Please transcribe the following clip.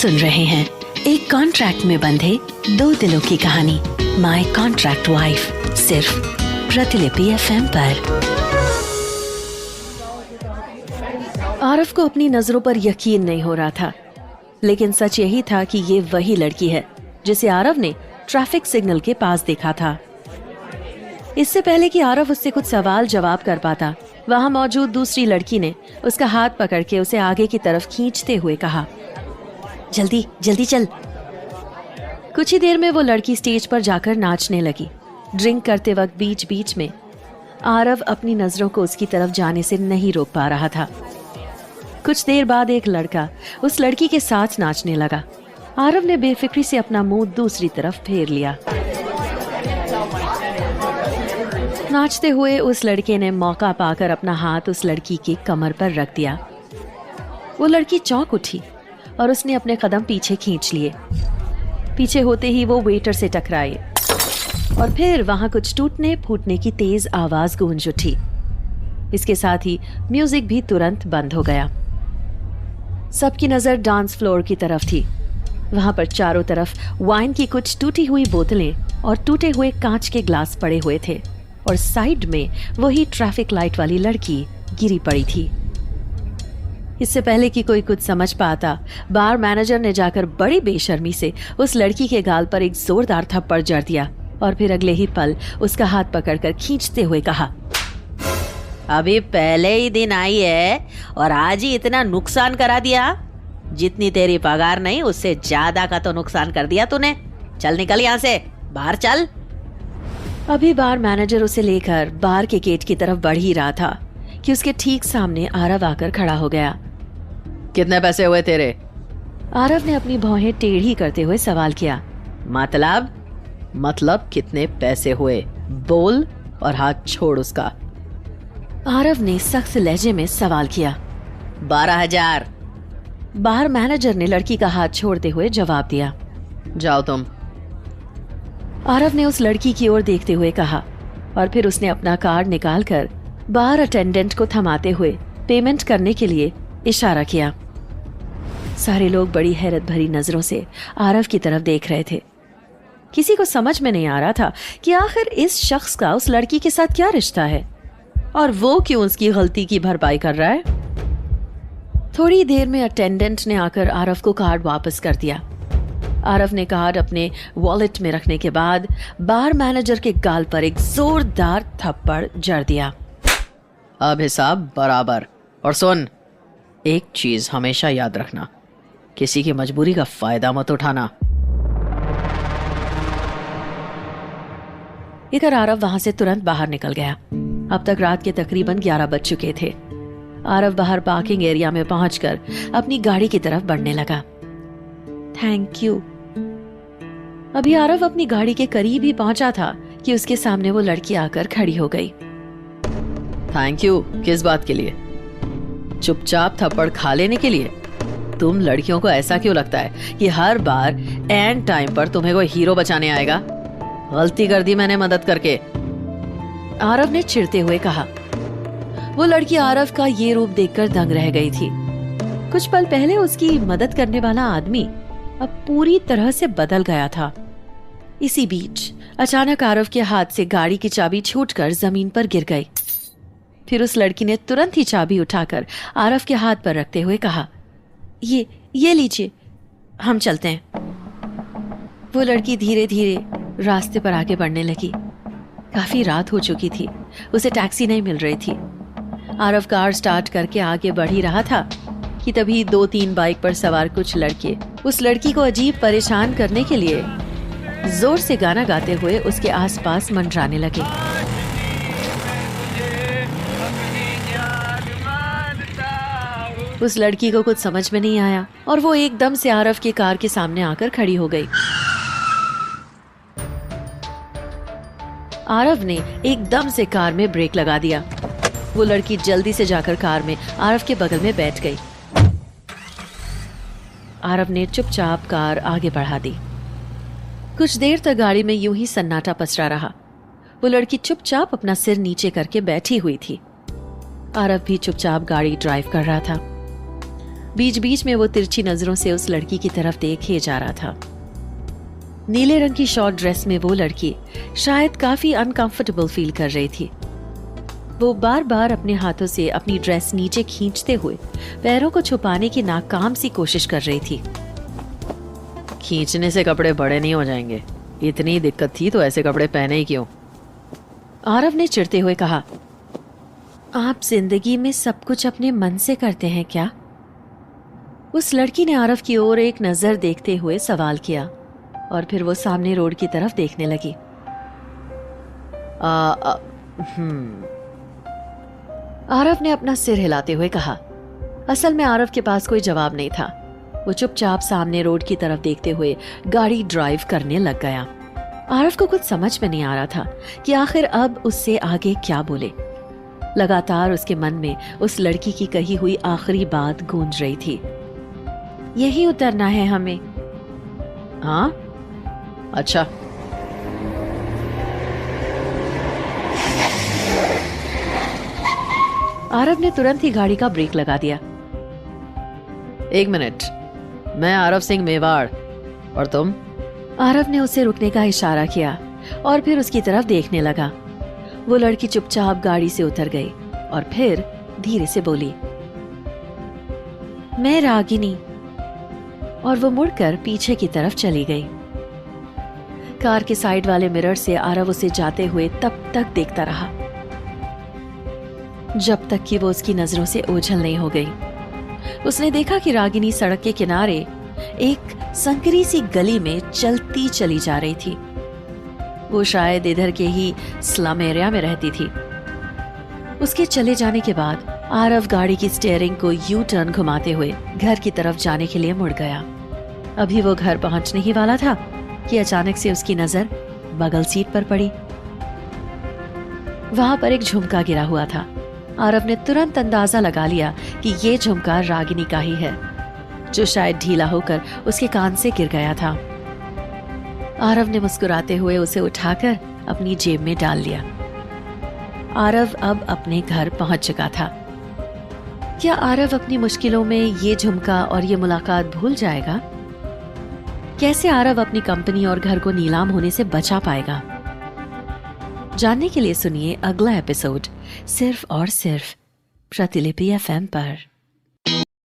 सुन रहे हैं एक कॉन्ट्रैक्ट में बंधे दो दिलों की कहानी माय कॉन्ट्रैक्ट वाइफ, सिर्फ प्रतिलिपि FM पर। आरव को अपनी नजरों पर यकीन नहीं हो रहा था, लेकिन सच यही था कि ये वही लड़की है जिसे आरव ने ट्रैफिक सिग्नल के पास देखा था। इससे पहले कि आरव उससे कुछ सवाल जवाब कर पाता, वहां मौजूद दूसरी लड़की ने उसका हाथ पकड़ के उसे आगे की तरफ खींचते हुए कहा, जल्दी जल्दी चल। कुछ ही देर में वो लड़की स्टेज पर जाकर नाचने लगी। ड्रिंक करते वक्त बीच बीच में आरव अपनी नजरों को उसकी तरफ जाने से नहीं रोक पा रहा था। कुछ देर बाद एक लड़का उस लड़की के साथ नाचने लगा। आरव ने बेफिक्री से अपना मुंह दूसरी तरफ फेर लिया। नाचते हुए उस लड़के ने मौका पाकर अपना हाथ उस लड़की की कमर पर रख दिया। वो लड़की चौंक उठी और उसने अपने कदम पीछे खींच लिए। पीछे होते ही वो वेटर से टकराई और फिर वहां कुछ टूटने फूटने की तेज आवाज गूंज उठी। इसके साथ ही म्यूजिक भी तुरंत बंद हो गया। सबकी नजर डांस फ्लोर की तरफ थी। वहां पर चारों तरफ वाइन की कुछ टूटी हुई बोतलें और टूटे हुए कांच के ग्लास पड़े हुए थे और साइड में वही ट्रैफिक लाइट वाली लड़की गिरी पड़ी थी। इससे पहले कि कोई कुछ समझ पाता, बार मैनेजर ने जाकर बड़ी बेशर्मी से उस लड़की के गाल पर एक जोरदार थप्पड़ जड़ दिया और फिर अगले ही पल उसका हाथ पकड़कर खींचते हुए कहा, अभी पहले ही दिन आई है और आज ही इतना नुकसान करा दिया। जितनी तेरी पगार नहीं उससे ज्यादा का तो नुकसान कर दिया तूने। चल निकल यहाँ से, बाहर चल। अभी बार मैनेजर उसे लेकर बार के गेट की तरफ बढ़ ही रहा था कि उसके ठीक सामने आरव आकर खड़ा हो गया। कितने पैसे हुए तेरे? आरव ने अपनी भौहें टेढ़ी करते हुए सवाल किया। मतलब कितने पैसे हुए? बोल और हाथ छोड़ उसका। आरव ने सख्त लहजे में सवाल किया। 12,000। बार मैनेजर ने लड़की का हाथ छोड़ते हुए जवाब दिया। जाओ तुम। आरव ने उस लड़की की ओर देखते हुए कहा और फिर उसने अपना कार्ड निकालकर बार अटेंडेंट को थमाते हुए पेमेंट करने के लिए इशारा किया। सारे लोग बड़ी हैरत भरी नजरों से आरव की तरफ देख रहे थे। किसी को समझ में नहीं आ रहा था कि आखिर इस शख्स का उस लड़की के साथ क्या रिश्ता है और वो क्यों उसकी गलती की भरपाई कर रहा है। थोड़ी देर में अटेंडेंट ने आकर आरव को कार्ड वापस कर दिया। आरव ने कार्ड अपने वॉलेट में रखने के बाद बार मैनेजर के गाल पर एक जोरदार थप्पड़ जड़ दिया। अब हिसाब बराबर। और सुन, एक चीज हमेशा याद रखना, किसी की मजबूरी का फायदा मत उठाना। इधर आरव वहां से तुरंत बाहर निकल गया। अब तक रात के तकरीबन 11 बज चुके थे। आरव बाहर पार्किंग एरिया में पहुंचकर अपनी गाड़ी की तरफ बढ़ने लगा। Thank you. अभी आरव अपनी गाड़ी के करीब ही पहुंचा था कि उसके सामने वो लड़की आकर खड़ी हो गई। थैंक यू किस बात के लिए? चुपचाप थप्पड़ खा लेने के लिए? तुम लड़कियों को ऐसा क्यों लगता है कि हर बार एंड टाइम पर तुम्हें कोई हीरो बचाने आएगा? गलती कर दी मैंने मदद करके। आरव ने चिढ़ते हुए कहा। वो लड़की आरव का ये रूप देखकर दंग रह गई थी। कुछ पल पहले उसकी मदद करने वाला आदमी अब पूरी तरह से बदल गया था। इसी बीच अचानक आरव के हाथ से गाड़ी की चाबी छूटकर जमीन पर गिर गई। फिर उस लड़की ने तुरंत ही चाबी उठाकर आरव के हाथ पर रखते हुए कहा, ये लीजिए, हम चलते हैं। वो लड़की धीरे धीरे रास्ते पर आगे बढ़ने लगी। काफी रात हो चुकी थी, उसे टैक्सी नहीं मिल रही थी। आरव कार स्टार्ट करके आगे बढ़ ही रहा था कि तभी 2-3 बाइक पर सवार कुछ लड़के उस लड़की को अजीब परेशान करने के लिए जोर से गाना गाते हुए उसके आसपास मंडराने लगे। उस लड़की को कुछ समझ में नहीं आया और वो एकदम से आरव के कार के सामने आकर खड़ी हो गई। आरव ने एकदम से कार में ब्रेक लगा दिया। वो लड़की जल्दी से जाकर कार में आरव के बगल में बैठ गई। आरव ने चुपचाप कार आगे बढ़ा दी। कुछ देर तक गाड़ी में यूं ही सन्नाटा पसरा रहा। वो लड़की चुपचाप अपना सिर नीचे करके बैठी हुई थी। आरव भी चुपचाप गाड़ी ड्राइव कर रहा था। बीच बीच में वो तिरछी नजरों से उस लड़की की तरफ देखे जा रहा था। नीले रंग की शॉर्ट ड्रेस में वो लड़की शायद काफी अनकंफर्टेबल फील कर रही थी। वो बार बार अपने हाथों से अपनी ड्रेस नीचे खींचते हुए पैरों को छुपाने की नाकाम सी कोशिश कर रही थी। खींचने से कपड़े बड़े नहीं हो जाएंगे, इतनी दिक्कत थी तो ऐसे कपड़े पहने ही क्यों? आरव ने चिढ़ते हुए कहा। आप जिंदगी में सब कुछ अपने मन से करते हैं क्या? उस लड़की ने आरव की ओर एक नजर देखते हुए सवाल किया और फिर वो सामने रोड की तरफ देखने लगी। आरव ने अपना सिर हिलाते हुए कहा। असल में आरव के पास कोई जवाब नहीं था। वो चुपचाप सामने रोड की तरफ देखते हुए गाड़ी ड्राइव करने लग गया। आरव को कुछ समझ में नहीं आ रहा था कि आखिर अब उससे आगे क्या बोले। लगातार उसके मन में उस लड़की की कही हुई आखिरी बात गूंज रही थी, यही उतरना है हमें। हाँ, अच्छा। आरव ने तुरंत ही गाड़ी का ब्रेक लगा दिया। एक मिनट, मैं आरव सिंह मेवाड़, और तुम? आरव ने उसे रुकने का इशारा किया और फिर उसकी तरफ देखने लगा। वो लड़की चुपचाप गाड़ी से उतर गई और फिर धीरे से बोली, मैं रागिनी। और वो मुड़कर पीछे की तरफ चली गई। कार के साइड वाले मिरर से आरव उसे जाते हुए तब तक देखता रहा जब तक कि वो उसकी नजरों से ओझल नहीं हो गई। उसने देखा कि रागिनी सड़क के किनारे एक संकरी सी गली में चलती चली जा रही थी। वो शायद इधर के ही स्लम एरिया में रहती थी। उसके चले जाने के बाद आरव गाड़ी की स्टीयरिंग को यू टर्न घुमाते हुए घर की तरफ जाने के लिए मुड़ गया। अभी वो घर पहुंचने ही वाला था कि अचानक से उसकी नजर बगल सीट पर पड़ी। वहां पर एक झुमका गिरा हुआ था। आरव ने तुरंत अंदाजा लगा लिया कि ये झुमका रागिनी का ही है, जो शायद ढीला होकर उसके कान से गिर गया था। आरव ने मुस्कुराते हुए उसे उठाकर अपनी जेब में डाल लिया। आरव अब अपने घर पहुंच चुका था। क्या आरव अपनी मुश्किलों में ये झुमका और ये मुलाकात भूल जाएगा? कैसे आरव अपनी कंपनी और घर को नीलाम होने से बचा पाएगा? जानने के लिए सुनिए अगला एपिसोड सिर्फ और सिर्फ प्रतिलिपि FM पर।